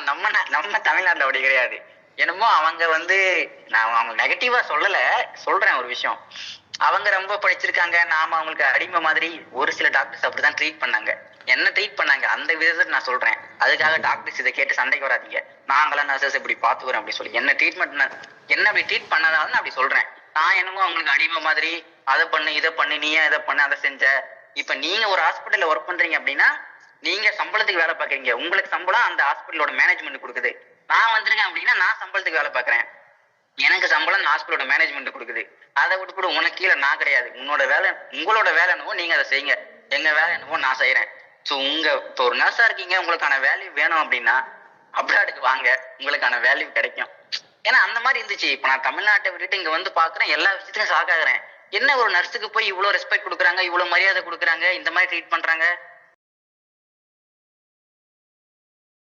நம்ம தமிழ்நாட்டுல அப்படி கிடையாது. என்னமோ அவங்க வந்து நான் அவங்க நெகட்டிவா சொல்றேன் ஒரு விஷயம். அவங்க ரொம்ப படிச்சிருக்காங்க, நாம அவங்களுக்கு அடிமை மாதிரி ஒரு சில டாக்டர்ஸ் அப்படிதான் ட்ரீட் பண்ணாங்க. என்ன ட்ரீட் பண்ணாங்க அந்த விதத்தை நான் சொல்றேன். அதுக்காக டாக்டர்ஸ் இதை கேட்டு சண்டைக்கு வராதீங்க. நாங்களாம் நர்சஸ் இப்படி பாத்துக்கிறோம் அப்படின்னு சொல்லி என்ன அப்படி ட்ரீட் பண்ணதாலும் நான் அப்படி சொல்றேன். நான் என்னமோ அவங்களுக்கு அடிமை மாதிரி அதை பண்ணு இதை பண்ணு, நீ ஏன் இதை பண்ணு அதை செஞ்ச. இப்ப நீங்க ஒரு ஹாஸ்பிட்டல்ல ஒர்க் பண்றீங்க அப்படின்னா நீங்க சம்பளத்துக்கு வேலை பாக்குறீங்க, உங்களுக்கு சம்பளம் அந்த ஹாஸ்பிட்டலோட மேனேஜ்மெண்ட் கொடுக்குது. நான் வந்திருக்கேன் அப்படின்னா நான் சம்பளத்துக்கு வேலை பாக்குறேன், எனக்கு சம்பளம் ஹாஸ்பிட்டலோட மேனேஜ்மெண்ட் கொடுக்குது. அதை விட்டு உனக்கு கீழே நான் கிடையாது. உங்களோட வேலை என்னவோ நீங்க அதை செய்யுங்க, எங்க வேலை என்னவோ நான் செய்யறேன். ஸோ இப்போ ஒரு நர்ஸா இருக்கீங்க, உங்களுக்கான வேல்யூ வேணும் அப்படின்னா அப்ராடுக்கு வாங்க, உங்களுக்கான வேல்யூ கிடைக்கும். ஏன்னா அந்த மாதிரி இருந்துச்சு. இப்ப நான் தமிழ்நாட்டை விட்டுட்டு இங்க வந்து பாக்குறேன், எல்லா விஷயத்துக்கும் ஷாக் ஆகுறேன். என்ன ஒரு நர்ஸுக்கு போய் இவ்வளவு ரெஸ்பெக்ட் கொடுக்குறாங்க, இவ்வளவு மரியாதை கொடுக்குறாங்க, இந்த மாதிரி ட்ரீட் பண்றாங்க.